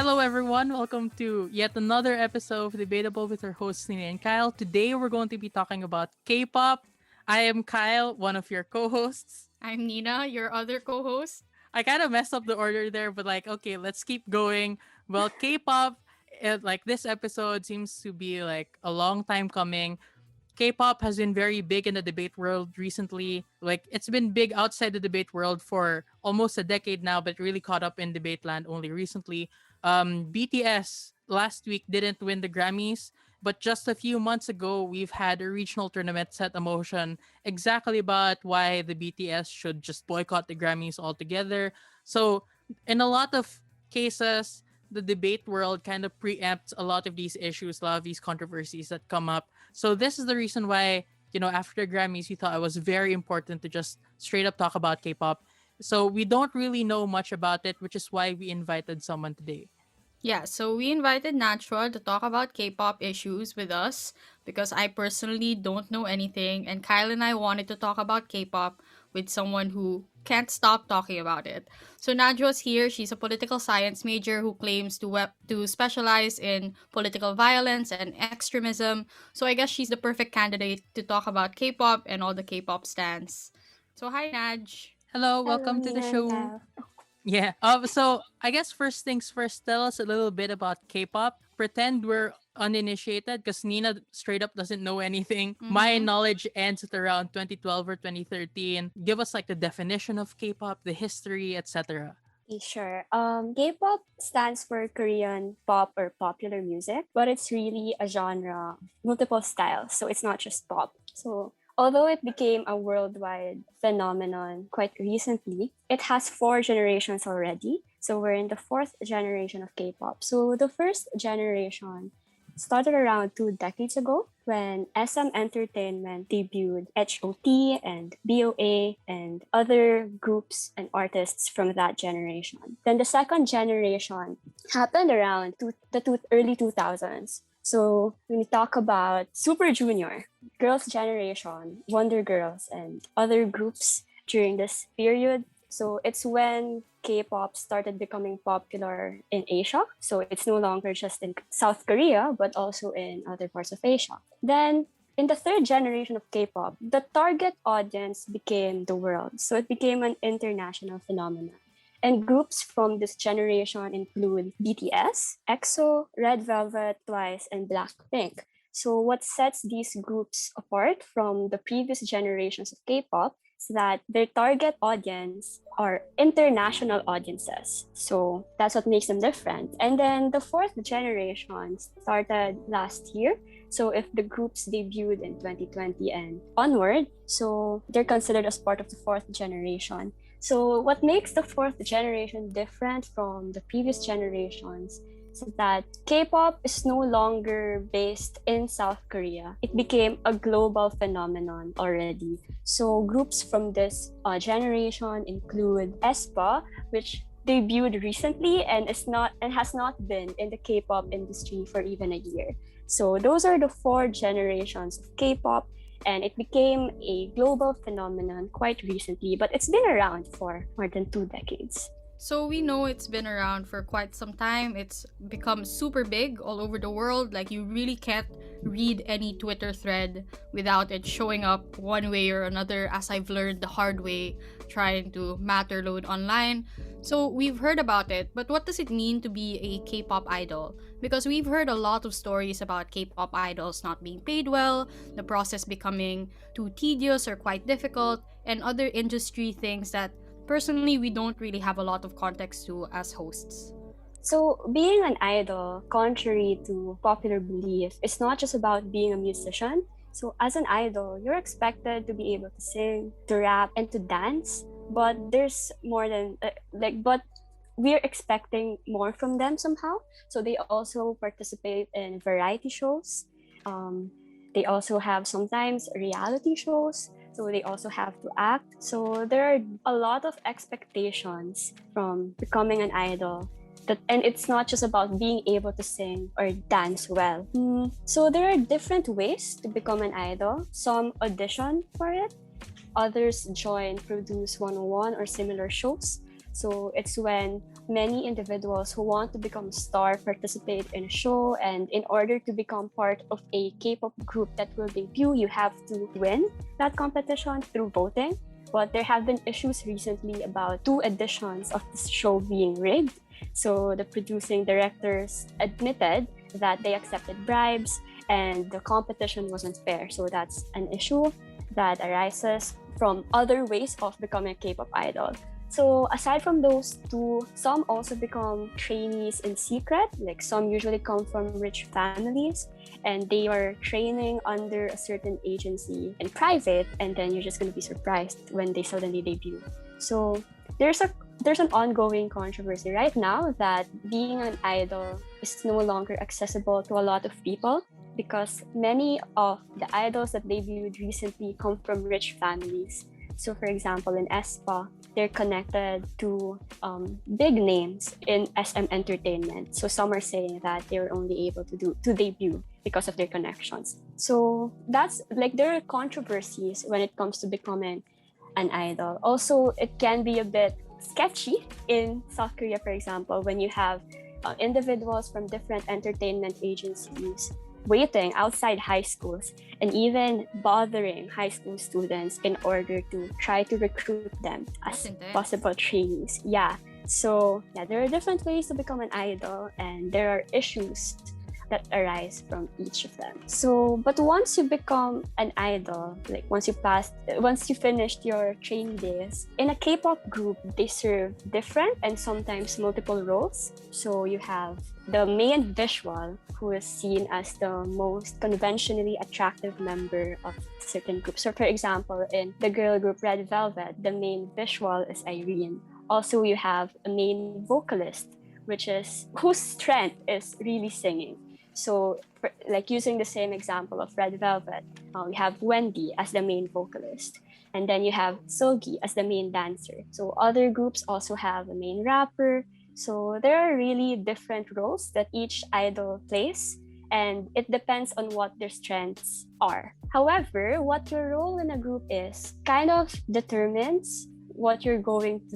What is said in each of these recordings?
Hello, everyone. Welcome to yet another episode of Debatable with our hosts, Nina and Kyle. Today, we're going to be talking about K pop. I am Kyle, one of your co hosts. I'm Nina, your other co host. I kind of messed up the order there, but okay, let's keep going. Well, K pop, this episode seems to be like a long time coming. K-pop has been very big in the debate world recently. Like it's been big outside the debate world for almost a decade now, but really caught up in debate land only recently. BTS last week didn't win the Grammys, but just a few months ago, we've had a regional tournament set a motion exactly about why the BTS should just boycott the Grammys altogether. So, in a lot of cases, the debate world kind of preempts a lot of these issues, a lot of these controversies that come up. So this is the reason why, after the Grammys, we thought it was very important to just straight up talk about K-pop. So we don't really know much about it, which is why we invited someone today. Yeah, so we invited Najwa to talk about K pop issues with us because I personally don't know anything, and Kyle and I wanted to talk about K pop with someone who can't stop talking about it. So Najwa's here. She's a political science major who claims to specialize in political violence and extremism. So I guess she's the perfect candidate to talk about K pop and all the K pop stans. So hi, Naj. Hello, Hello, welcome to the Nina and show. Kyle. Yeah. So I guess first things first, tell us a little bit about K-pop. Pretend we're uninitiated because Nina straight up doesn't know anything. My Mm-hmm. knowledge ends at around 2012 or 2013. Give us like the definition of K-pop, the history, etc. Sure. K-pop stands for Korean pop or popular music, but it's really a genre, multiple styles. So it's not just pop. So although it became a worldwide phenomenon quite recently, it has four generations already. So we're in the fourth generation of K-pop. So the first generation started around 2 decades ago when SM Entertainment debuted HOT and BOA and other groups and artists from that generation. Then the second generation happened around the early 2000s. So when we talk about Super Junior, Girls' Generation, Wonder Girls, and other groups during this period, so it's when K-pop started becoming popular in Asia. So it's no longer just in South Korea, but also in other parts of Asia. Then in the third generation of K-pop, the target audience became the world. So it became an international phenomenon. And groups from this generation include BTS, EXO, Red Velvet, Twice, and Blackpink. So what sets these groups apart from the previous generations of K-pop is that their target audience are international audiences. So that's what makes them different. And then the fourth generation started last year. So if the groups debuted in 2020 and onward, so they're considered as part of the fourth generation. So what makes the fourth generation different from the previous generations is that K-pop is no longer based in South Korea. It became a global phenomenon already. So groups from this generation include aespa, which debuted recently and has not been in the K-pop industry for even a year. So those are the four generations of K-pop, and it became a global phenomenon quite recently, but it's been around for more than 2 decades. So we know it's been around for quite some time. It's become super big all over the world. Like you really can't read any Twitter thread without it showing up one way or another, as I've learned the hard way trying to matter load online. So we've heard about it, but what does it mean to be a K-pop idol? Because we've heard a lot of stories about K-pop idols not being paid well, the process becoming too tedious or quite difficult, and other industry things that personally we don't really have a lot of context to as hosts. So, being an idol, contrary to popular belief, is not just about being a musician. So, as an idol, you're expected to be able to sing, to rap, and to dance. But there's more than but we're expecting more from them somehow. So, they also participate in variety shows. Um, they also have sometimes reality shows. So, they also have to act. So, there are a lot of expectations from becoming an idol and it's not just about being able to sing or dance well. So there are different ways to become an idol. Some audition for it, others join Produce 101 or similar shows. So it's when many individuals who want to become a star participate in a show, and in order to become part of a K-pop group that will debut, you have to win that competition through voting. But there have been issues recently about two editions of this show being rigged. So the producing directors admitted that they accepted bribes and the competition wasn't fair. So that's an issue that arises from other ways of becoming a K-pop idol. So aside from those two, some also become trainees in secret. Like some usually come from rich families and they are training under a certain agency in private, and then you're just going to be surprised when they suddenly debut. So there's an ongoing controversy right now that being an idol is no longer accessible to a lot of people because many of the idols that debuted recently come from rich families. So, for example, in ESPA, they're connected to big names in SM Entertainment. So some are saying that they were only able to debut because of their connections. So that's like there are controversies when it comes to becoming an idol. Also, it can be a bit sketchy in South Korea, for example, when you have individuals from different entertainment agencies waiting outside high schools and even bothering high school students in order to try to recruit them as possible trainees. Yeah. So, yeah, there are different ways to become an idol, and there are issues that arise from each of them. So, but once you become an idol, like once you finished your training days, in a K-pop group, they serve different and sometimes multiple roles. So you have the main visual, who is seen as the most conventionally attractive member of certain groups. So for example, in the girl group Red Velvet, the main visual is Irene. Also, you have a main vocalist, whose strength is really singing. So, like using the same example of Red Velvet, we have Wendy as the main vocalist, and then you have Sogi as the main dancer. So, other groups also have a main rapper. So, there are really different roles that each idol plays, and it depends on what their strengths are. However, what your role in a group is kind of determines what you're going to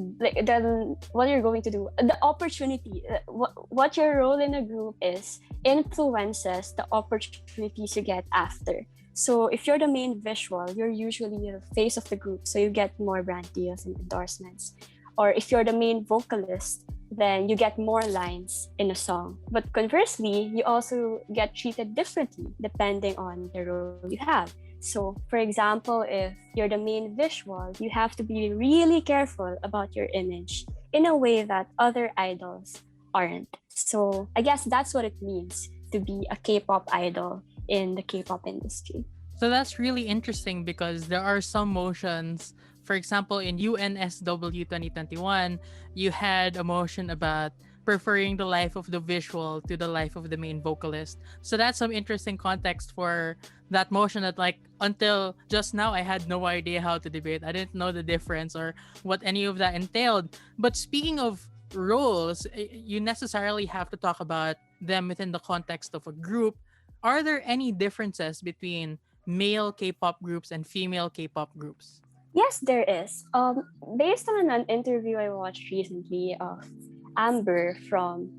what you're going to do. The opportunity, what your role in a group is, influences the opportunities you get after. So if you're the main visual, you're usually the face of the group, so you get more brand deals and endorsements. Or if you're the main vocalist, then you get more lines in a song. But conversely, you also get treated differently depending on the role you have. So, for example, if you're the main visual, you have to be really careful about your image in a way that other idols aren't. So, I guess that's what it means to be a K-pop idol in the K-pop industry. So that's really interesting because there are some motions. For example, in UNSW 2021, you had a motion about preferring the life of the visual to the life of the main vocalist. So that's some interesting context for that motion that, like, until just now I had no idea how to debate. I didn't know the difference or what any of that entailed. But speaking of roles, you necessarily have to talk about them within the context of a group. Are there any differences between male K-pop groups and female K-pop groups? Yes, there is. Based on an interview I watched recently of Amber from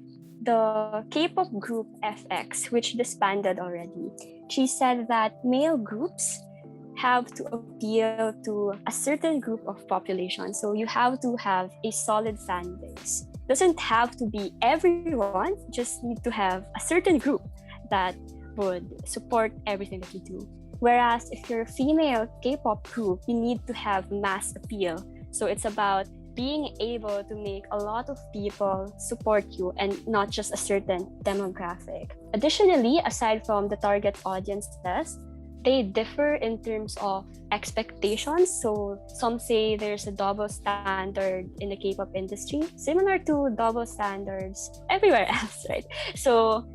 the K-pop group FX, which disbanded already, she said that male groups have to appeal to a certain group of population. So you have to have a solid fan base. Doesn't have to be everyone, just need to have a certain group that would support everything that you do. Whereas if you're a female K-pop group, you need to have mass appeal. So it's about being able to make a lot of people support you and not just a certain demographic. Additionally, aside from the target audiences, they differ in terms of expectations. So some say there's a double standard in the K-pop industry, similar to double standards everywhere else, right? So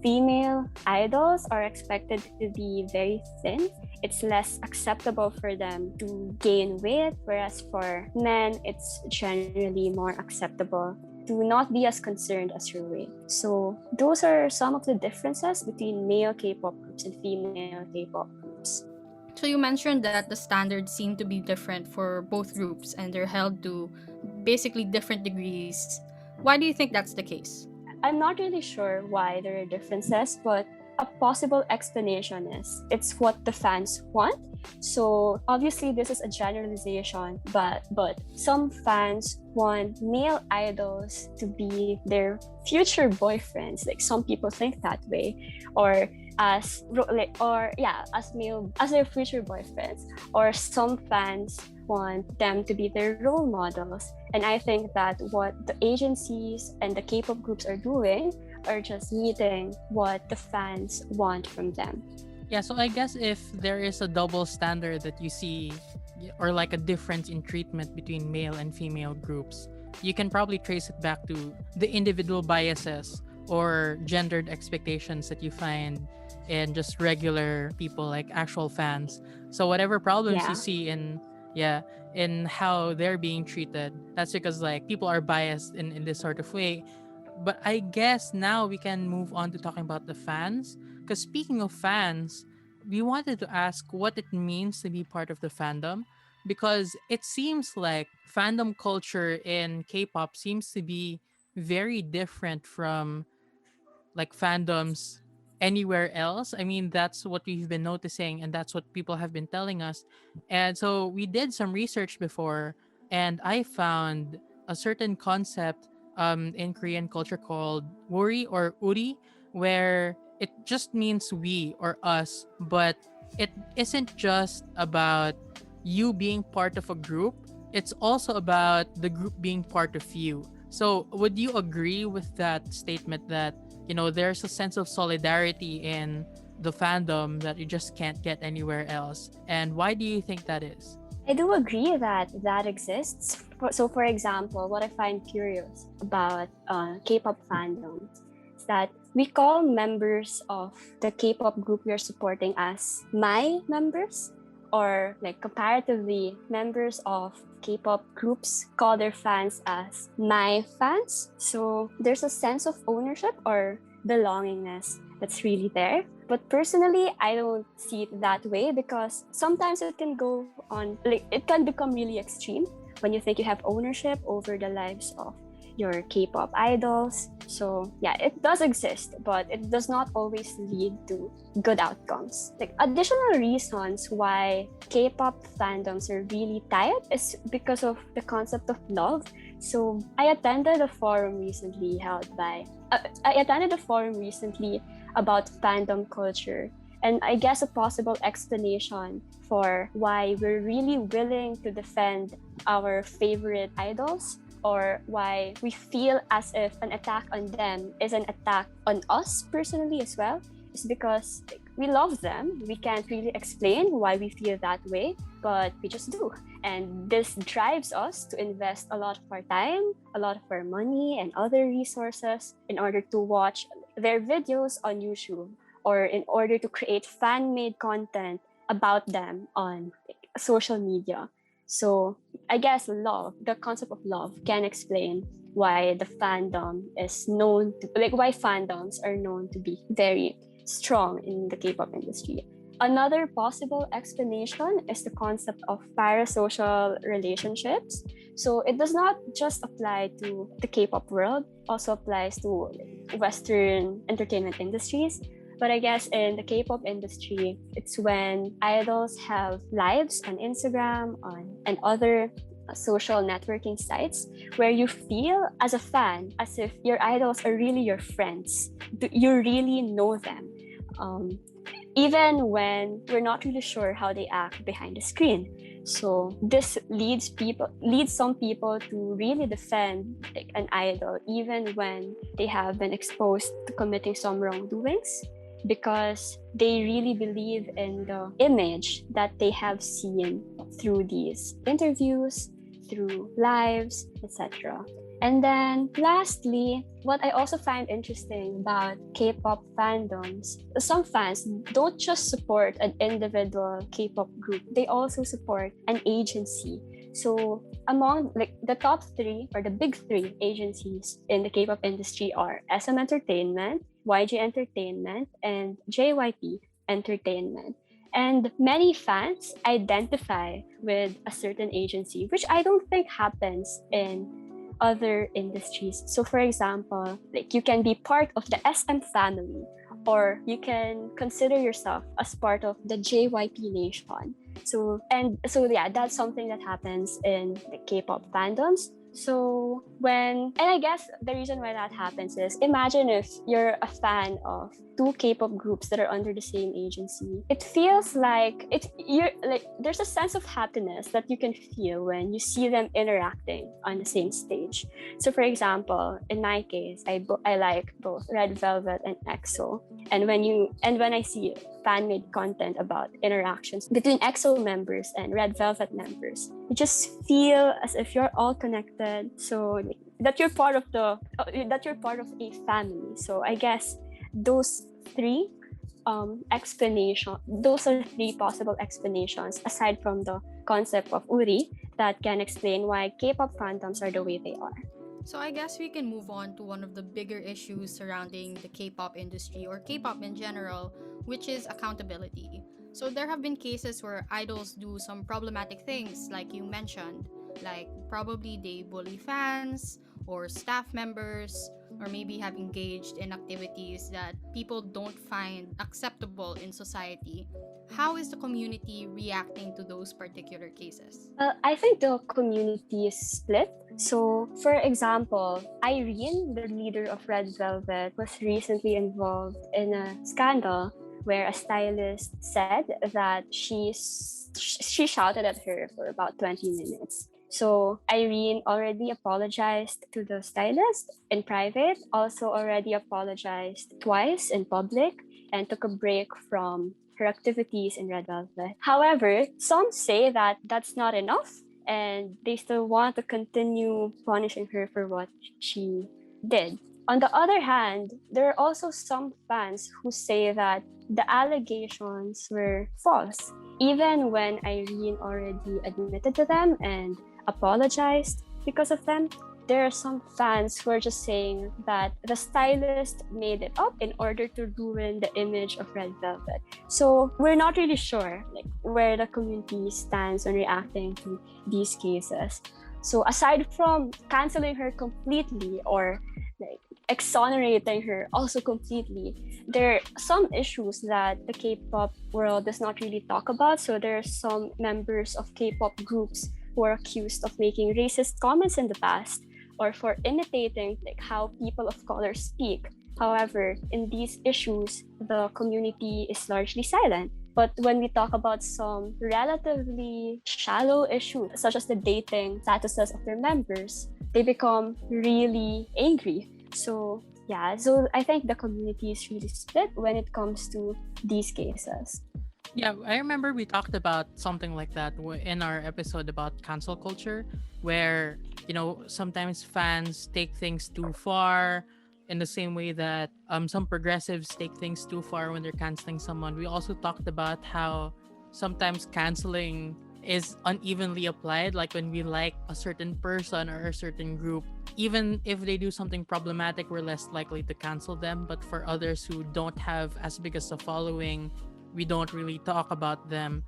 female idols are expected to be very thin. It's less acceptable for them to gain weight, whereas for men, it's generally more acceptable to not be as concerned as your weight. So those are some of the differences between male K-pop groups and female K-pop groups. So you mentioned that the standards seem to be different for both groups and they're held to basically different degrees. Why do you think that's the case? I'm not really sure why there are differences, but a possible explanation is it's what the fans want. So obviously this is a generalization, but some fans want male idols to be their future boyfriends. Like some people think that way, or as their future boyfriends, or some fans want them to be their role models. And I think that what the agencies and the K-pop groups are doing are just meeting what the fans want from them. Yeah, so I guess if there is a double standard that you see, or like a difference in treatment between male and female groups, you can probably trace it back to the individual biases or gendered expectations that you find in just regular people, like actual fans. So whatever problems you Yeah. see in, yeah, in how they're being treated, that's because like people are biased in this sort of way. But I guess now we can move on to talking about the fans. Because speaking of fans, we wanted to ask what it means to be part of the fandom. Because it seems like fandom culture in K pop seems to be very different from like fandoms anywhere else. I mean, that's what we've been noticing and that's what people have been telling us. And so we did some research before and I found a certain concept in Korean culture called wori or uri, where it just means we or us, but it isn't just about you being part of a group. It's also about the group being part of you. So, would you agree with that statement that there's a sense of solidarity in the fandom that you just can't get anywhere else? And why do you think that is? I do agree that that exists. So, for example, what I find curious about K-pop fandoms is that we call members of the K-pop group we are supporting as my members, or like comparatively, members of K-pop groups call their fans as my fans. So there's a sense of ownership or belongingness that's really there. But personally, I don't see it that way because sometimes it can go on, like, it can become really extreme when you think you have ownership over the lives of your K-pop idols. So yeah, it does exist, but it does not always lead to good outcomes. Like additional reasons why K-pop fandoms are really tight is because of the concept of love. So I attended a forum recently about fandom culture. And I guess a possible explanation for why we're really willing to defend our favorite idols, or why we feel as if an attack on them is an attack on us personally as well, is because we love them. We can't really explain why we feel that way, but we just do. And this drives us to invest a lot of our time, a lot of our money, and other resources in order to watch their videos on YouTube, or in order to create fan made content about them on social media. So I guess the concept of love, can explain why the fandom is known to, like, why fandoms are known to be very strong in the K-pop industry. Another possible explanation is the concept of parasocial relationships. So it does not just apply to the K-pop world, also applies to Western entertainment industries. But I guess in the K-pop industry, it's when idols have lives on Instagram and other social networking sites where you feel as a fan as if your idols are really your friends. You really know them. Um, Even when we're not really sure how they act behind the screen. So this leads some people to really defend like an idol even when they have been exposed to committing some wrongdoings, because they really believe in the image that they have seen through these interviews, through lives, etc. And then lastly, what I also find interesting about K-pop fandoms, some fans don't just support an individual K-pop group, they also support an agency. So among like the top three, or the big three agencies in the K-pop industry, are SM Entertainment, YG Entertainment, and JYP Entertainment. And many fans identify with a certain agency, which I don't think happens in other industries. So for example, like you can be part of the SM family, or you can consider yourself as part of the JYP nation. So yeah, that's something that happens in the K-pop fandoms. And I guess the reason why that happens is, imagine if you're a fan of two K-pop groups that are under the same agency. It feels like there's a sense of happiness that you can feel when you see them interacting on the same stage. So for example, in my case, I like both Red Velvet and EXO. And when I see fan made content about interactions between EXO members and Red Velvet members, you just feel as if you're all connected. So that you're part of a family. So I guess those three those are three possible explanations aside from the concept of Uri that can explain why K-pop fandoms are the way they are. So I guess we can move on to one of the bigger issues surrounding the K-pop industry or K-pop in general, which is accountability. So there have been cases where idols do some problematic things like you mentioned, like probably they bully fans or staff members, or maybe have engaged in activities that people don't find acceptable in society. How is the community reacting to those particular cases? I think the community is split. So, for example, Irene, the leader of Red Velvet, was recently involved in a scandal where a stylist said that she shouted at her for about 20 minutes. So Irene already apologized to the stylist in private, also already apologized twice in public, and took a break from her activities in Red Velvet. However, some say that that's not enough, and they still want to continue punishing her for what she did. On the other hand, there are also some fans who say that the allegations were false, even when Irene already admitted to them and apologized because of them. There are some fans who are just saying that the stylist made it up in order to ruin the image of Red Velvet. So we're not really sure where the community stands when reacting to these cases. So aside from canceling her completely or exonerating her also completely, there are some issues that the K-pop world does not really talk about. So there are some members of K-pop groups who are accused of making racist comments in the past, or for imitating how people of color speak. However, in these issues, the community is largely silent. But when we talk about some relatively shallow issues, such as the dating statuses of their members, they become really angry. So I think the community is really split when it comes to these cases. Yeah, I remember we talked about something like that in our episode about cancel culture, where, sometimes fans take things too far in the same way that some progressives take things too far when they're canceling someone. We also talked about how sometimes canceling is unevenly applied, like when we like a certain person or a certain group, even if they do something problematic, we're less likely to cancel them. But for others who don't have as big as a following, we don't really talk about them,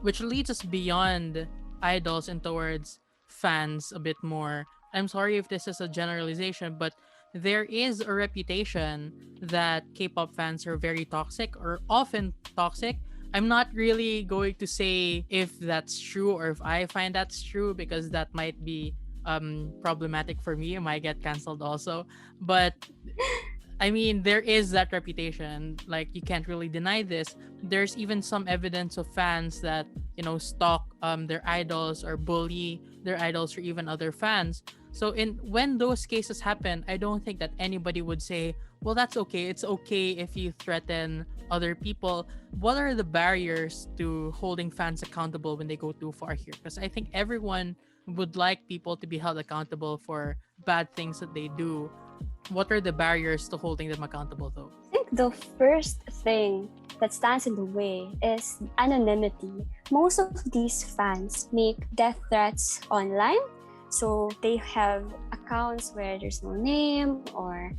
which leads us beyond idols and towards fans a bit more. I'm sorry if this is a generalization, but there is a reputation that K-pop fans are very toxic or often toxic. I'm not really going to say if that's true or if I find that's true, because that might be problematic for me. I might get canceled also. But I mean, there is that reputation. Like, you can't really deny this. There's even some evidence of fans that, stalk their idols or bully their idols or even other fans. So when those cases happen, I don't think that anybody would say, well, that's okay. It's okay if you threaten other people. What are the barriers to holding fans accountable when they go too far here? Because I think everyone would like people to be held accountable for bad things that they do. What are the barriers to holding them accountable, though? I think the first thing that stands in the way is anonymity. Most of these fans make death threats online. So they have accounts where there's no name, or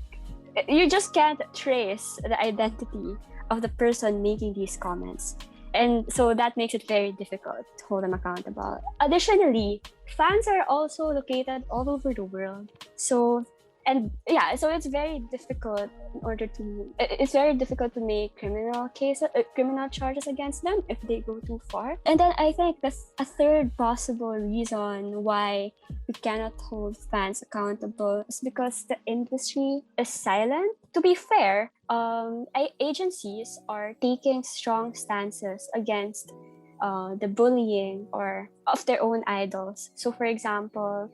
you just can't trace the identity of the person making these comments. And so that makes it very difficult to hold them accountable. Additionally, fans are also located all over the world. So so it's very difficult it's very difficult to make criminal charges against them if they go too far. And then I think that's a third possible reason why we cannot hold fans accountable is because the industry is silent. To be fair, agencies are taking strong stances against the bullying or of their own idols. So, for example,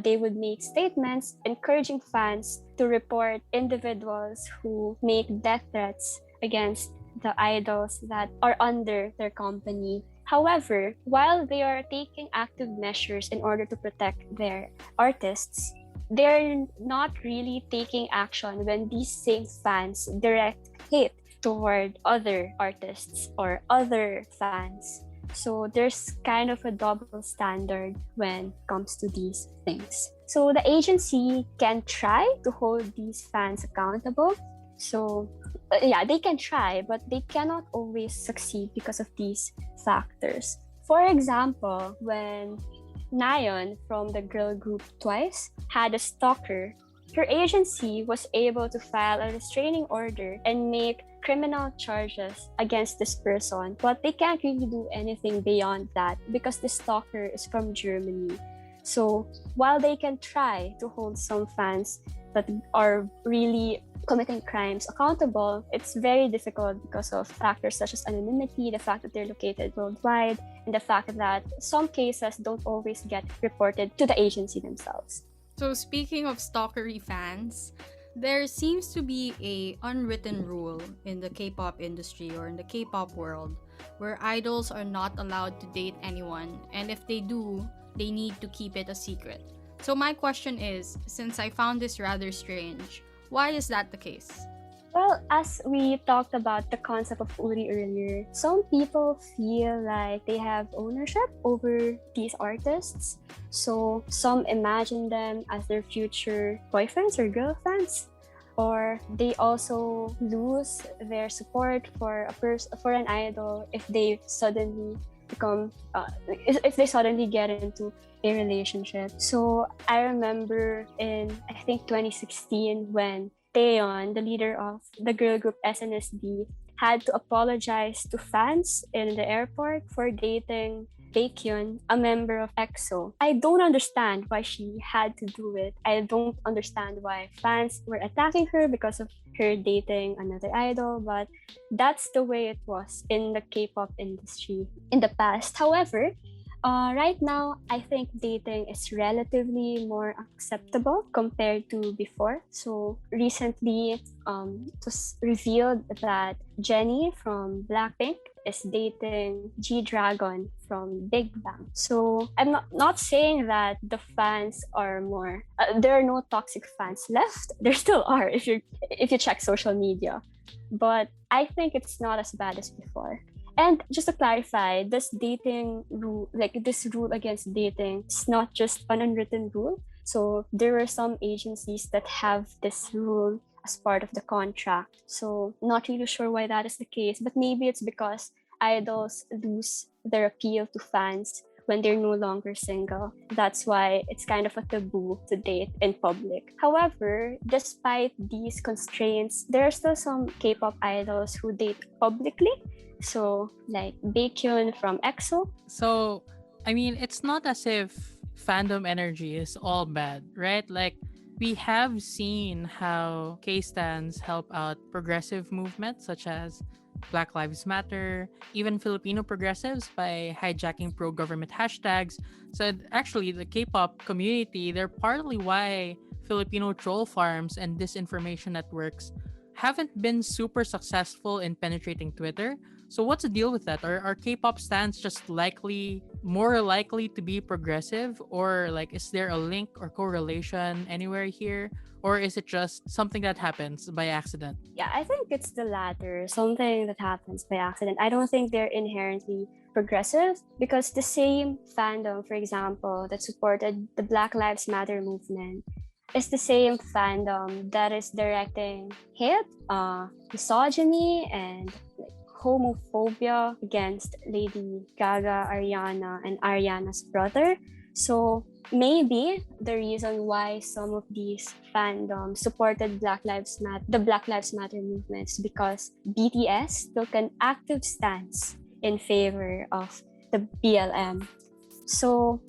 they would make statements encouraging fans to report individuals who make death threats against the idols that are under their company. However, while they are taking active measures in order to protect their artists, they're not really taking action when these same fans direct hate toward other artists or other fans. So there's kind of a double standard when it comes to these things. So the agency can try to hold these fans accountable. So they can try, but they cannot always succeed because of these factors. For example, when Nayeon from the girl group Twice had a stalker, her agency was able to file a restraining order and make criminal charges against this person, but they can't really do anything beyond that because the stalker is from Germany. So while they can try to hold some fans that are really committing crimes accountable, it's very difficult because of factors such as anonymity, the fact that they're located worldwide, and the fact that some cases don't always get reported to the agency themselves. So speaking of stalkery fans, there seems to be a unwritten rule in the K-pop industry or in the K-pop world where idols are not allowed to date anyone, and if they do, they need to keep it a secret. So my question is, since I found this rather strange, why is that the case? Well, as we talked about the concept of Uri earlier, some people feel like they have ownership over these artists. So some imagine them as their future boyfriends or girlfriends. Or they also lose their support for for an idol if they suddenly if they suddenly get into a relationship. So I remember in I think 2016 when Taeyeon, the leader of the girl group SNSD, had to apologize to fans in the airport for dating Baekhyun, a member of EXO. I don't understand why she had to do it. I don't understand why fans were attacking her because of her dating another idol, but that's the way it was in the K-pop industry in the past. However, right now, I think dating is relatively more acceptable compared to before. So recently, it was revealed that Jennie from Blackpink is dating G Dragon from Big Bang. So I'm not saying that the fans are more. There are no toxic fans left. There still are if you check social media, but I think it's not as bad as before. And just to clarify, this rule against dating, is not just an unwritten rule. So there are some agencies that have this rule as part of the contract. So not really sure why that is the case, but maybe it's because idols lose their appeal to fans when they're no longer single. That's why it's kind of a taboo to date in public. However, despite these constraints, there are still some K-pop idols who date publicly. So, like Baekhyun from EXO. So, I mean, it's not as if fandom energy is all bad, right? Like, we have seen how K-stans help out progressive movements such as Black Lives Matter, even Filipino progressives by hijacking pro-government hashtags. So actually, the K-pop community, they're partly why Filipino troll farms and disinformation networks haven't been super successful in penetrating Twitter. So what's the deal with that? Are K-pop stans just more likely to be progressive, or like is there a link or correlation anywhere here, or is it just something that happens by accident? Yeah, I think it's the latter, something that happens by accident. I don't think they're inherently progressive because the same fandom, for example, that supported the Black Lives Matter movement is the same fandom that is directing hate, misogyny, and like homophobia against Lady Gaga, Ariana, and Ariana's brother. So maybe the reason why some of these fandoms supported the Black Lives Matter movements because BTS took an active stance in favor of the BLM. So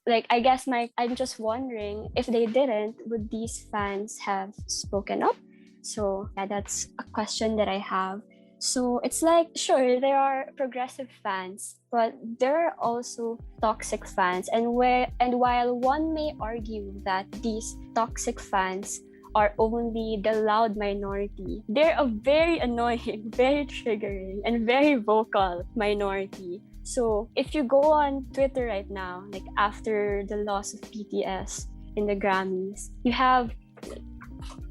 like I guess I'm just wondering if they didn't, would these fans have spoken up? So yeah, that's a question that I have. So it's like sure there are progressive fans, but there are also toxic fans, and while one may argue that these toxic fans are only the loud minority, they're a very annoying, very triggering, and very vocal minority. So if you go on Twitter right now, like after the loss of BTS in the Grammys, you have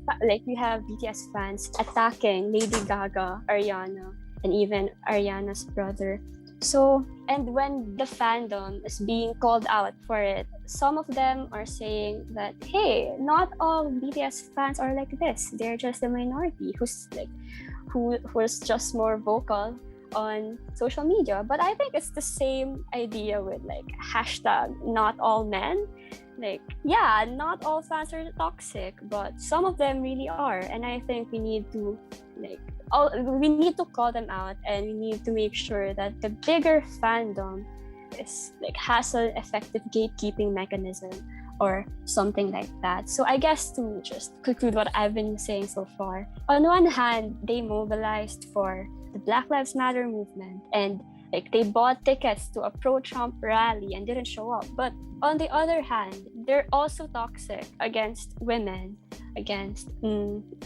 BTS fans attacking Lady Gaga, Ariana, and even Ariana's brother. So, and when the fandom is being called out for it, some of them are saying that, hey, not all BTS fans are like this. They're just a minority who's just more vocal on social media. But I think it's the same idea with like hashtag not all men. Like, yeah, not all fans are toxic, but some of them really are. And I think like we need to call them out, and we need to make sure that the bigger fandom has an effective gatekeeping mechanism or something like that. So I guess to just conclude what I've been saying so far, on one hand, they mobilized for the Black Lives Matter movement, and like they bought tickets to a pro-Trump rally and didn't show up. But on the other hand, they're also toxic against women, against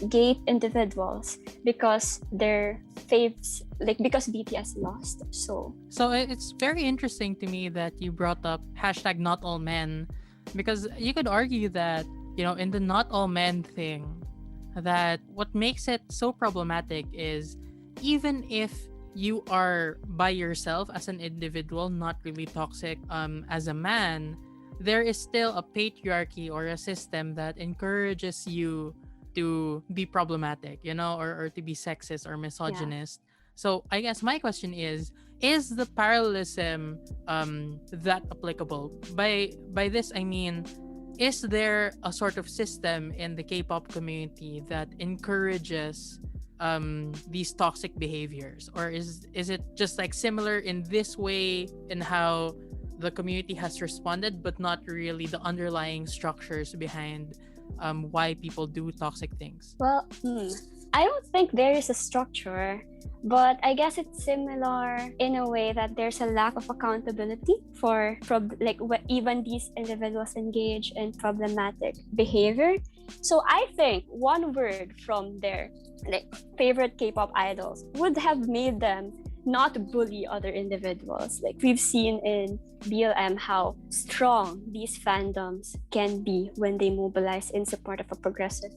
gay individuals because their faves, like because BTS lost. So it's very interesting to me that you brought up hashtag not all men, because you could argue that, in the not all men thing, that what makes it so problematic is even if you are by yourself as an individual, not really toxic as a man, there is still a patriarchy or a system that encourages you to be problematic, or to be sexist or yeah. misogynist. So I guess my question is the parallelism that applicable? By this I mean, is there a sort of system in the K-pop community that encourages these toxic behaviors, or is it just like similar in this way in how the community has responded, but not really the underlying structures behind why people do toxic things? Well, I don't think there is a structure, but I guess it's similar in a way that there's a lack of accountability for even these individuals engage in problematic behavior. So I think one word from their favorite K-pop idols would have made them not bully other individuals. Like we've seen in BLM how strong these fandoms can be when they mobilize in support of a progressive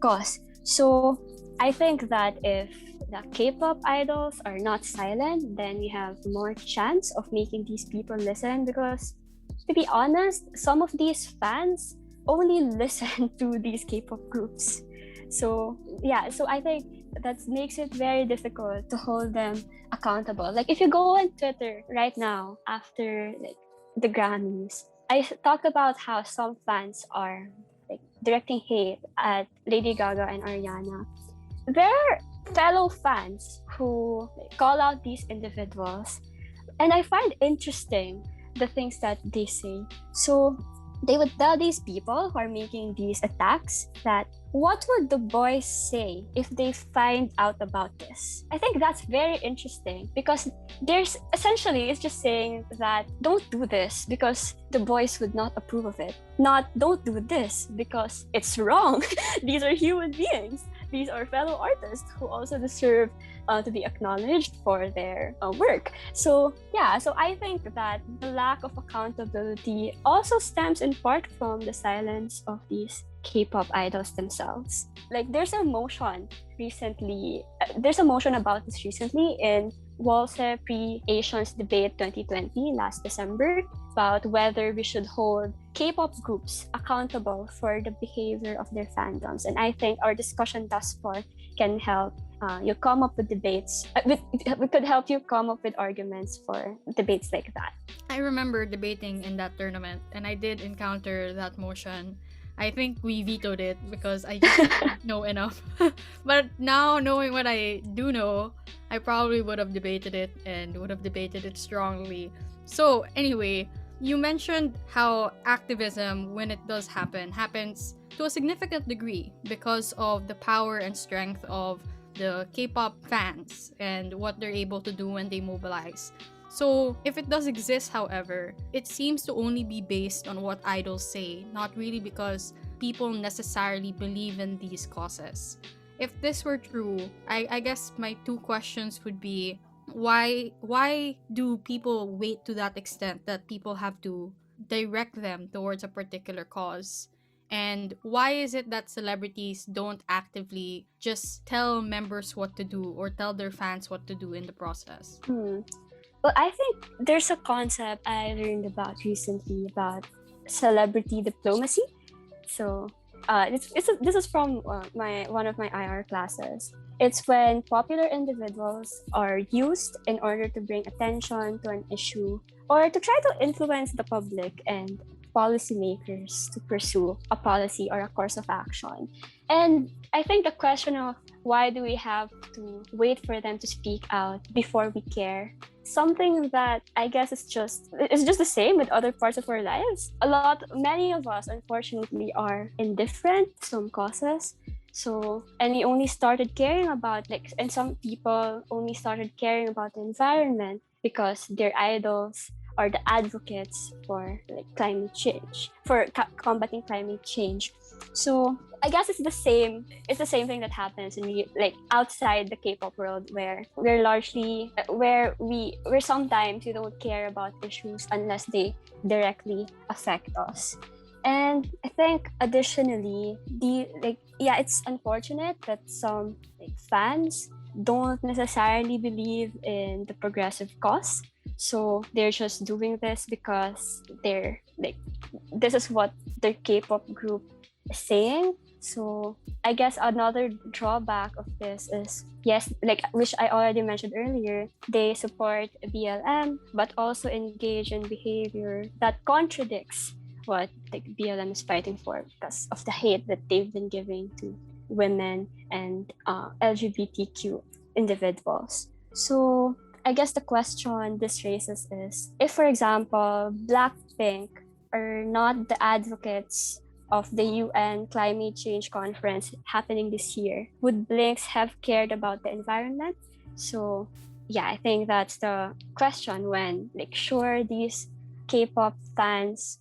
cause. So I think that if the K-pop idols are not silent, then we have more chance of making these people listen, because to be honest, some of these fans only listen to these K-pop groups. So I think that makes it very difficult to hold them accountable. Like if you go on Twitter right now after the Grammys, I talked about how some fans are directing hate at Lady Gaga and Ariana. There are fellow fans who call out these individuals, and I find interesting the things that they say. So they would tell these people who are making these attacks that what would the boys say if they find out about this? I think that's very interesting, because there's essentially it's just saying that don't do this because the boys would not approve of it. Not don't do this because it's wrong. These are human beings. These are fellow artists who also deserve to be acknowledged for their work. So I think that the lack of accountability also stems in part from the silence of these K-pop idols themselves. Like there's a motion about this recently in Walse Pre-Asians Debate 2020 last December, about whether we should hold K-pop groups accountable for the behavior of their fandoms. And I think our discussion thus far can help you come up with debates. We could help you come up with arguments for debates like that. I remember debating in that tournament, and I did encounter that motion. I think we vetoed it because I just didn't know enough. But now, knowing what I do know, I probably would have debated it and would have debated it strongly. So, anyway, you mentioned how activism, when it does happen, happens to a significant degree because of the power and strength of the K-pop fans and what they're able to do when they mobilize. So, if it does exist, however, it seems to only be based on what idols say, not really because people necessarily believe in these causes. If this were true, I guess my two questions would be why do people wait to that extent that people have to direct them towards a particular cause? And why is it that celebrities don't actively just tell members what to do or tell their fans what to do in the process? Well, I think there's a concept I learned about recently about celebrity diplomacy. So, this is from my one of my IR classes. It's when popular individuals are used in order to bring attention to an issue or to try to influence the public and policymakers to pursue a policy or a course of action. And I think the question of why do we have to wait for them to speak out before we care, something that I guess is just the same with other parts of our lives. Many of us unfortunately are indifferent to some causes. So, and we only started caring about, like, and some people only started caring about the environment because their idols are the advocates for like climate change, for combating climate change. So I guess it's the same. It's the same thing that happens in like outside the K-pop world, where we're largely where sometimes we don't care about issues unless they directly affect us. And I think additionally, it's unfortunate that some like fans don't necessarily believe in the progressive cause. So they're just doing this because they're like this is what their K-pop group is saying. So I guess another drawback of this is yes, like which I already mentioned earlier, they support BLM but also engage in behavior that contradicts what like BLM is fighting for because of the hate that they've been giving to women and LGBTQ individuals. So I guess the question this raises is if, for example, Blackpink are not the advocates of the UN climate change conference happening this year, would Blinks have cared about the environment? So, yeah, I think that's the question when, like, sure, these K-pop fans,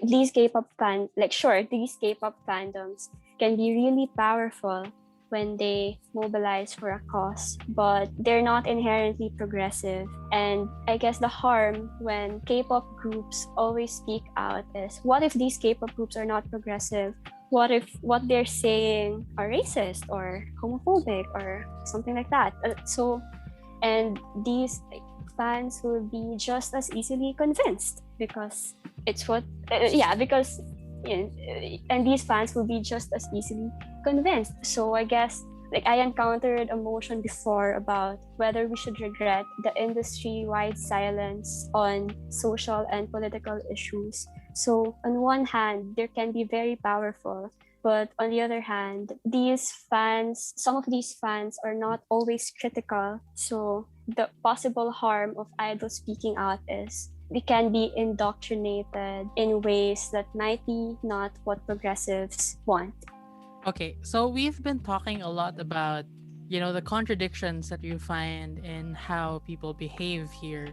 these K-pop fans, like, sure, these K-pop fandoms can be really powerful when they mobilize for a cause, but they're not inherently progressive. And I guess the harm when K-pop groups always speak out is what if these K-pop groups are not progressive? What if what they're saying are racist or homophobic or something like that? And these fans will be just as easily convinced because it's what, because and these fans will be just as easily convinced. So I guess like I encountered a motion before about whether we should regret the industry-wide silence on social and political issues. So on one hand, there can be very powerful, but on the other hand, some of these fans are not always critical. So the possible harm of idols speaking out is we can be indoctrinated in ways that might be not what progressives want. Okay, so we've been talking a lot about, the contradictions that you find in how people behave here.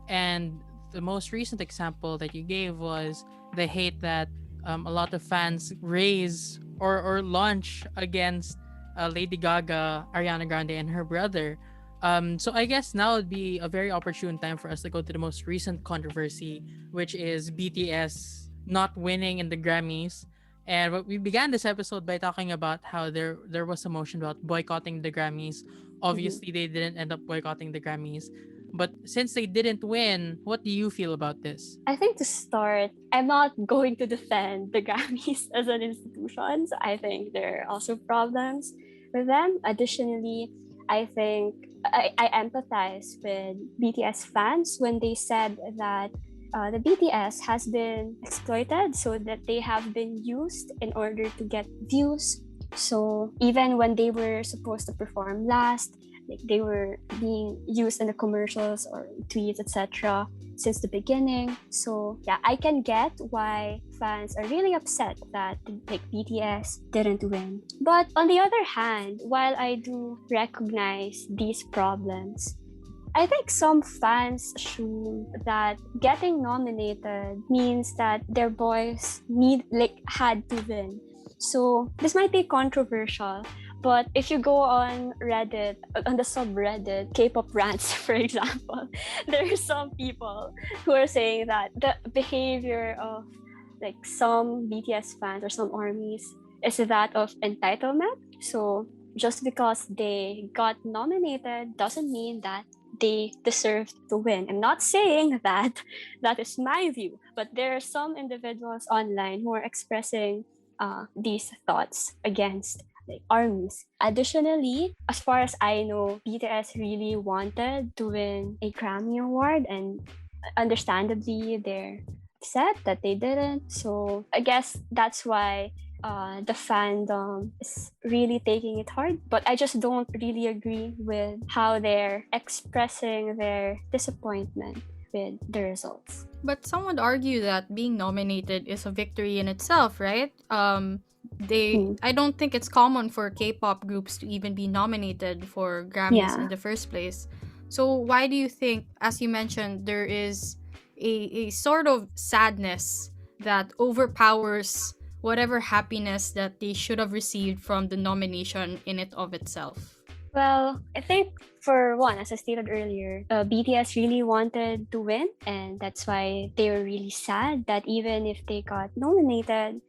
And the most recent example that you gave was the hate that a lot of fans raise or launch against Lady Gaga, Ariana Grande, and her brother. So I guess now would be a very opportune time for us to go to the most recent controversy, which is BTS not winning in the Grammys. And we began this episode by talking about how there was a motion about boycotting the Grammys. Mhm. Obviously, they didn't end up boycotting the Grammys. But since they didn't win, what do you feel about this? I think to start, I'm not going to defend the Grammys as an institution. So I think there are also problems with them. Additionally, I think I empathize with BTS fans when they said that the BTS has been exploited, so that they have been used in order to get views. So even when they were supposed to perform last, like they were being used in the commercials or tweets, etc., since the beginning. So yeah, I can get why fans are really upset that like BTS didn't win. But on the other hand, while I do recognize these problems, I think some fans assume that getting nominated means that their boys had to win. So this might be controversial, but if you go on Reddit, on the subreddit K-pop rants, for example, there are some people who are saying that the behavior of like some BTS fans or some armies is that of entitlement. So just because they got nominated doesn't mean that they deserve to win. I'm not saying that that is my view, but there are some individuals online who are expressing these thoughts against like armies. Additionally, as far as I know, BTS really wanted to win a Grammy Award, and understandably, they're upset that they didn't. So I guess that's why the fandom is really taking it hard. But I just don't really agree with how they're expressing their disappointment with the results. But some would argue that being nominated is a victory in itself, right? Hmm. I don't think it's common for K-pop groups to even be nominated for Grammys in Yeah. the first place. So why do you think, as you mentioned, there is a sort of sadness that overpowers whatever happiness that they should have received from the nomination in it of itself? Well, I think for one, as I stated earlier, BTS really wanted to win, and that's why they were really sad that even if they got nominated,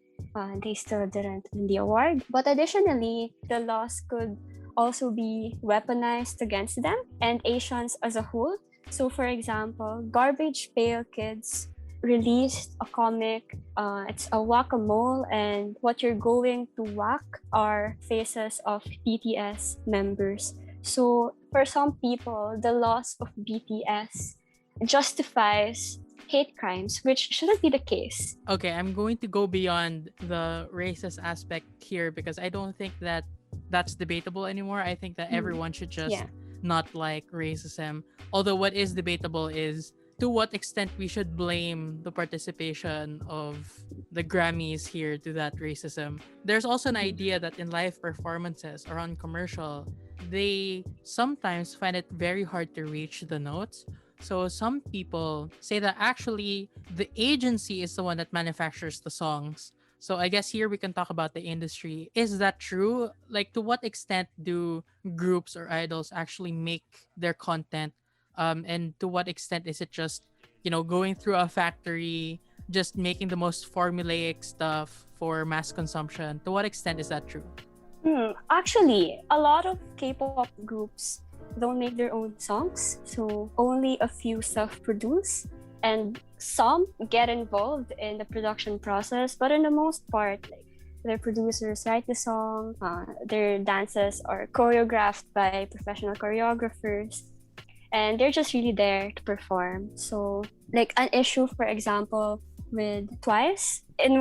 they still didn't win the award. But additionally, the loss could also be weaponized against them and Asians as a whole. So, for example, Garbage Pail Kids released a comic. It's a whack-a-mole, and what you're going to whack are faces of BTS members. So, for some people, the loss of BTS justifies hate crimes, which shouldn't be the case. Okay, I'm going to go beyond the racist aspect here because I don't think that that's debatable anymore. I think that Mm. everyone should just Yeah. not like racism. Although what is debatable is to what extent we should blame the participation of the Grammys here to that racism. There's also an Mhm. idea that in live performances or on commercial, they sometimes find it very hard to reach the notes. So some people say that actually the agency is the one that manufactures the songs. So I guess here we can talk about the industry. Is that true? Like to what extent do groups or idols actually make their content? And to what extent is it just, going through a factory, just making the most formulaic stuff for mass consumption? To what extent is that true? Actually, a lot of K-pop groups don't make their own songs, so only a few self-produce, and some get involved in the production process. But in the most part, like their producers write the song, their dances are choreographed by professional choreographers, and they're just really there to perform. So, like an issue, for example, with Twice, in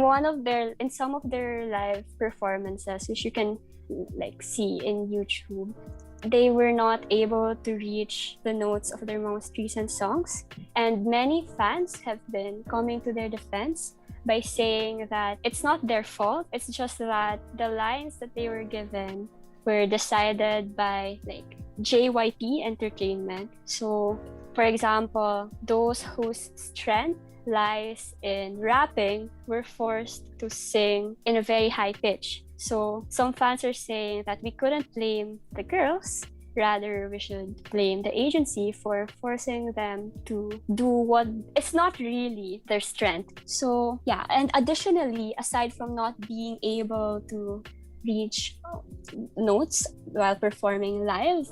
some of their live performances, which you can like see in YouTube, they were not able to reach the notes of their most recent songs, and many fans have been coming to their defense by saying that it's not their fault, it's just that the lines that they were given were decided by like JYP Entertainment. So, for example, those whose strength lies in rapping were forced to sing in a very high pitch. So, some fans are saying that we couldn't blame the girls. Rather, we should blame the agency for forcing them to do what it's not really their strength. So, yeah, and additionally, aside from not being able to reach notes while performing live.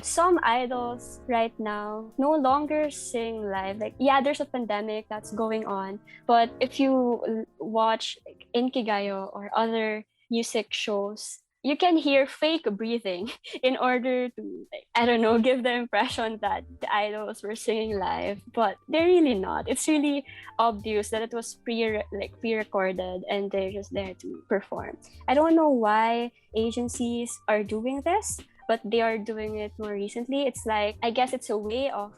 Some idols right now no longer sing live. Like, yeah, there's a pandemic that's going on, but if you watch like, Inkigayo or other music shows, you can hear fake breathing in order to, like, I don't know, give the impression that the idols were singing live, but they're really not. It's really obvious that it was pre-recorded and they're just there to perform. I don't know why agencies are doing this, but they are doing it more recently. It's like, I guess it's a way of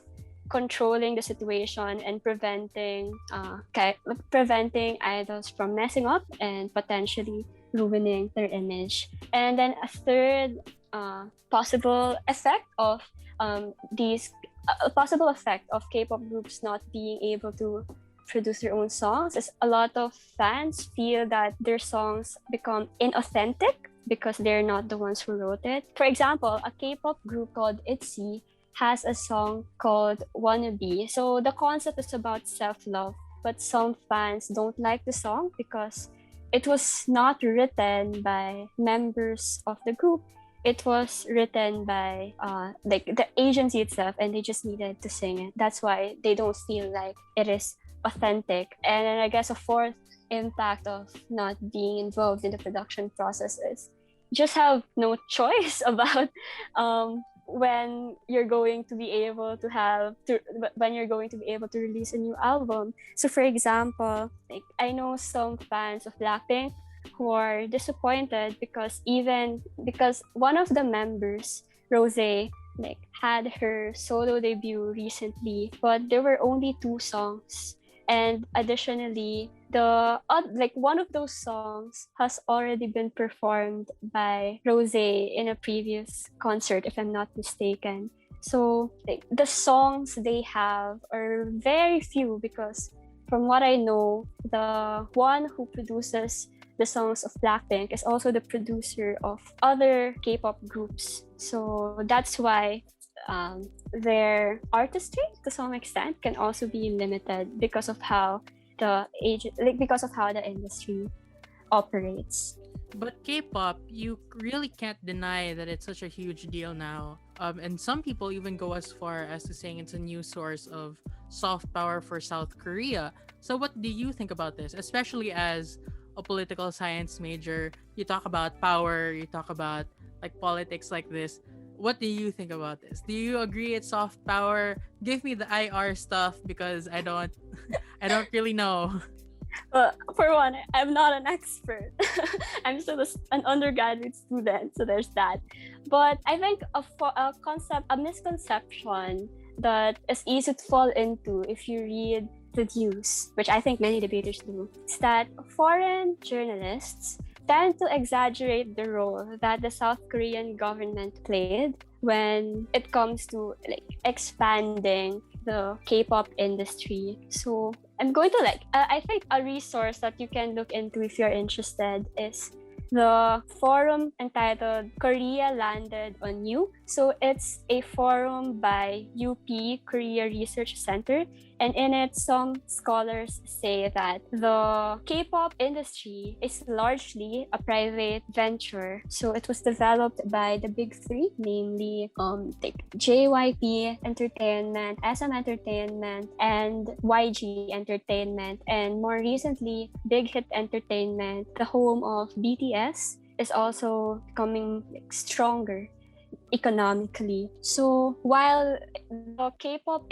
controlling the situation and preventing idols from messing up and potentially ruining their image. And then a third possible effect of these a possible effect of K-pop groups not being able to produce their own songs is a lot of fans feel that their songs become inauthentic because they're not the ones who wrote it. For example, a K-pop group called ITZY has a song called Wannabe. So the concept is about self-love, but some fans don't like the song because it was not written by members of the group. It was written by like the agency itself, and they just needed to sing it. That's why they don't feel like it is authentic. And then I guess a fourth impact of not being involved in the production process is just have no choice about when you're going to be able to when you're going to be able to release a new album. So for example, like I know some fans of Blackpink who are disappointed because one of the members, Rose, like had her solo debut recently, but there were only 2 songs. And additionally, like one of those songs has already been performed by Rose in a previous concert, if I'm not mistaken. So like, the songs they have are very few because from what I know, the one who produces the songs of Blackpink is also the producer of other K-pop groups. So that's why their artistry, to some extent, can also be limited because of how because of how the industry operates. But K-pop, you really can't deny that it's such a huge deal now. And some people even go as far as to saying it's a new source of soft power for South Korea. So what do you think about this? Especially as a political science major, you talk about power, you talk about like politics like this. What do you think about this? Do you agree it's soft power? Give me the IR stuff because I don't I don't really know. Well, for one, I'm not an expert. I'm still an undergraduate student, so there's that. But I think a misconception that is easy to fall into if you read the news, which I think many debaters do, is that foreign journalists tend to exaggerate the role that the South Korean government played when it comes to like expanding the K-pop industry. So I'm going to I think a resource that you can look into if you're interested is the forum entitled Korea Landed on You. So it's a forum by UP Korea Research Center. And in it, some scholars say that the K-pop industry is largely a private venture. So it was developed by the big three, namely like JYP Entertainment, SM Entertainment, and YG Entertainment. And more recently, Big Hit Entertainment, the home of BTS, is also becoming stronger economically. So while K-pop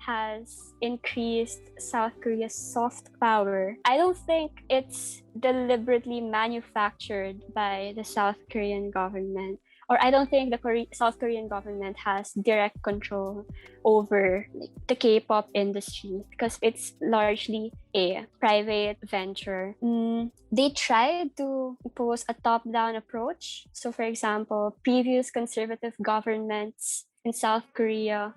has increased South Korea's soft power, I don't think it's deliberately manufactured by the South Korean government. Or I don't think the South Korean government has direct control over the K-pop industry because it's largely a private venture. They tried to impose a top-down approach. So, for example, previous conservative governments in South Korea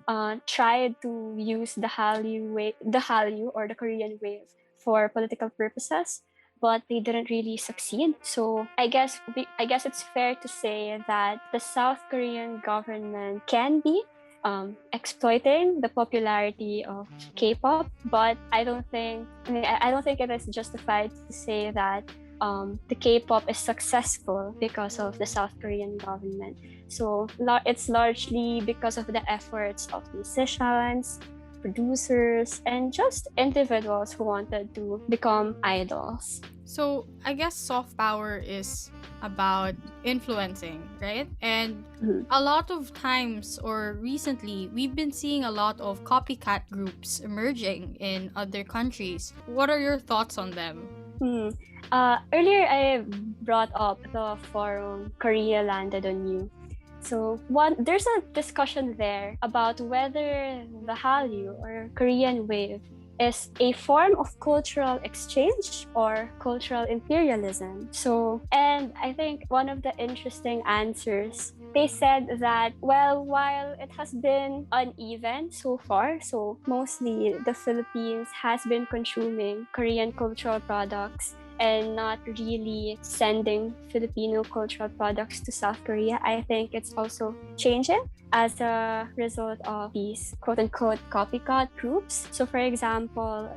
tried to use the Hallyu or the Korean wave for political purposes, but they didn't really succeed. So I guess it's fair to say that the South Korean government can be exploiting the popularity of K-pop, but I don't think it is justified to say that the K-pop is successful because of the South Korean government. So it's largely because of the efforts of musicians, producers, and just individuals who wanted to become idols. So I guess soft power is about influencing, right? And Mhm. a lot of times or recently, we've been seeing a lot of copycat groups emerging in other countries. What are your thoughts on them? Hmm. Earlier, I brought up the forum Korea landed on you. So there's a discussion there about whether the Hallyu or Korean wave is a form of cultural exchange or cultural imperialism. So, and I think one of the interesting answers, they said that, well, while it has been uneven so far, so mostly the Philippines has been consuming Korean cultural products and not really sending Filipino cultural products to South Korea, I think it's also changing as a result of these quote unquote copycat groups. So, for example,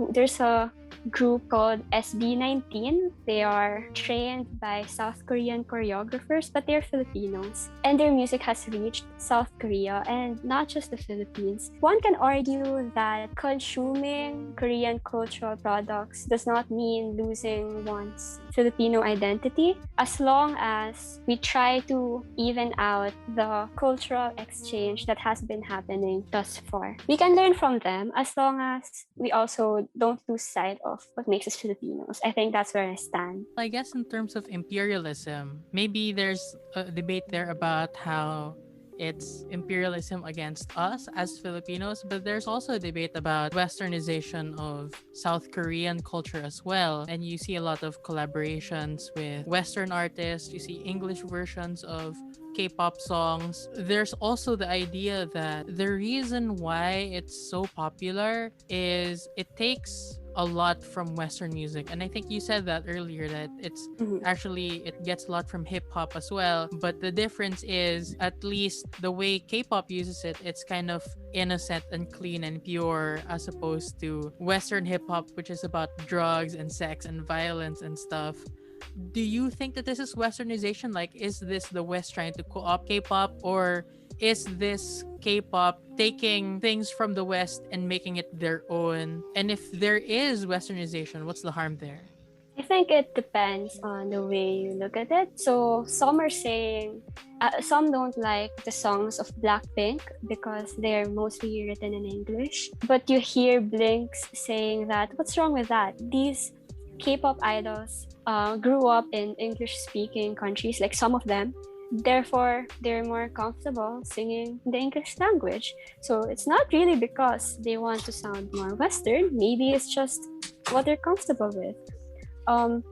there's a group called SB19. They are trained by South Korean choreographers, but they're Filipinos. And their music has reached South Korea and not just the Philippines. One can argue that consuming Korean cultural products does not mean losing one's Filipino identity as long as we try to even out the cultural exchange that has been happening thus far. We can learn from them as long as we also don't lose sight of what makes us Filipinos. I think that's where I stand. I guess in terms of imperialism, maybe there's a debate there about how it's imperialism against us as Filipinos, but there's also a debate about westernization of South Korean culture as well. And you see a lot of collaborations with Western artists, you see English versions of K-pop songs. There's also the idea that the reason why it's so popular is it takes a lot from Western music. And I think you said that earlier that it's Mhm. actually it gets a lot from hip hop as well. But the difference is at least the way K-pop uses it, it's kind of innocent and clean and pure as opposed to Western hip hop, which is about drugs and sex and violence and stuff. Do you think that this is westernization? Like, is this the West trying to co-opt K-pop, or is this K-pop taking things from the West and making it their own? And if there is westernization, what's the harm there? I think it depends on the way you look at it. So some are saying, some don't like the songs of Blackpink because they're mostly written in English. But you hear Blinks saying that, what's wrong with that? These K-pop idols grew up in English-speaking countries, like some of them. Therefore, they're more comfortable singing the English language. So it's not really because they want to sound more Western. Maybe it's just what they're comfortable with. Um,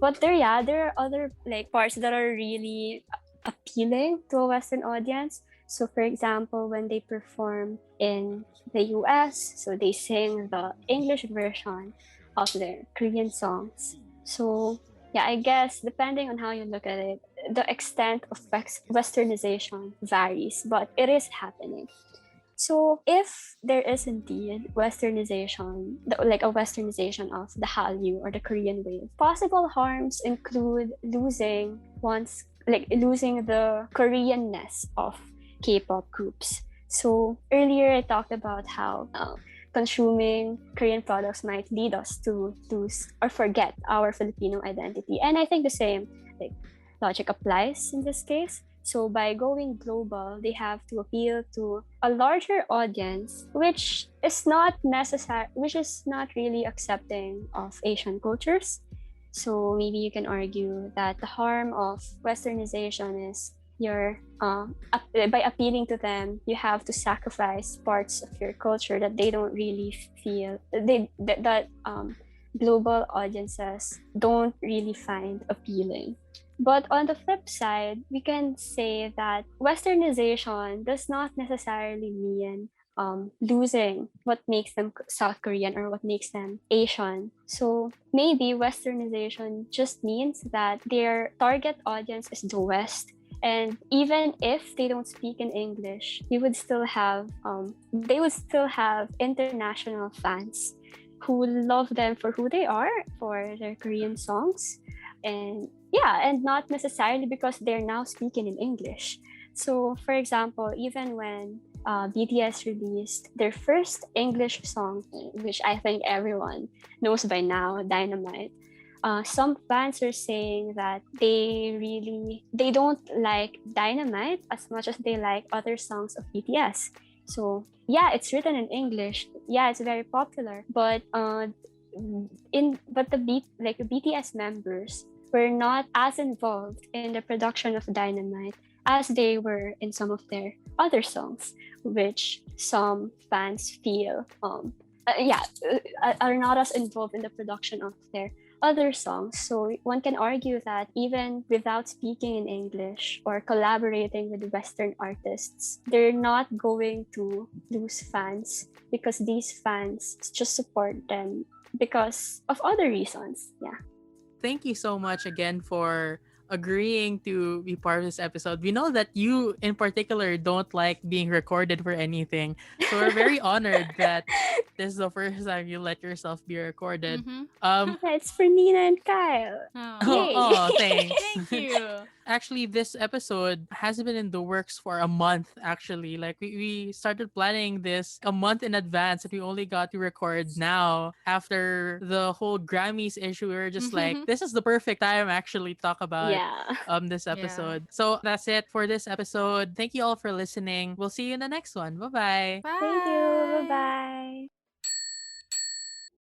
but there are other like parts that are really appealing to a Western audience. So, for example, when they perform in the US, so they sing the English version of their Korean songs. So, yeah, I guess depending on how you look at it, the extent of westernization varies, but it is happening. So if there is indeed westernization, like a westernization of the Hallyu or the Korean wave, possible harms include losing the Koreanness of K-pop groups. So earlier I talked about how consuming Korean products might lead us to lose or forget our Filipino identity, and I think the same like logic applies in this case. So by going global, they have to appeal to a larger audience, which is not really accepting of Asian cultures. So maybe you can argue that the harm of westernization is by appealing to them, you have to sacrifice parts of your culture that they don't really feel that global audiences don't really find appealing. But on the flip side, we can say that westernization does not necessarily mean losing what makes them South Korean or what makes them Asian. So maybe westernization just means that their target audience is the West. And even if they don't speak in English, they would still have international fans who love them for who they are, for their Korean songs, and yeah, and not necessarily because they're now speaking in English. So, for example, even when BTS released their first English song, which I think everyone knows by now, Dynamite, some fans are saying that they don't like Dynamite as much as they like other songs of BTS. So yeah, it's written in English. Yeah, it's very popular, but the BTS members were not as involved in the production of Dynamite as they were in some of their other songs, which some fans feel are not as involved in the production of their other songs. So one can argue that even without speaking in English or collaborating with Western artists, they're not going to lose fans because these fans just support them because of other reasons. Yeah. Thank you so much again for agreeing to be part of this episode. We know that you, in particular, don't like being recorded for anything. So we're very honored that this is the first time you let yourself be recorded. Mm-hmm. Um, Yeah, it's for Nina and Kyle. Oh, oh, Yay. oh thanks. thank you. Actually, this episode has been in the works for a month, actually. Like, we started planning this a month in advance, and we only got to record now after the whole Grammys issue. We were just like, Mm-hmm. this is the perfect time, actually, to talk about Yeah. this Yeah. episode. So that's it for this episode. Thank you all for listening. We'll see you in the next one. Bye bye. Thank you. Bye Bye. bye.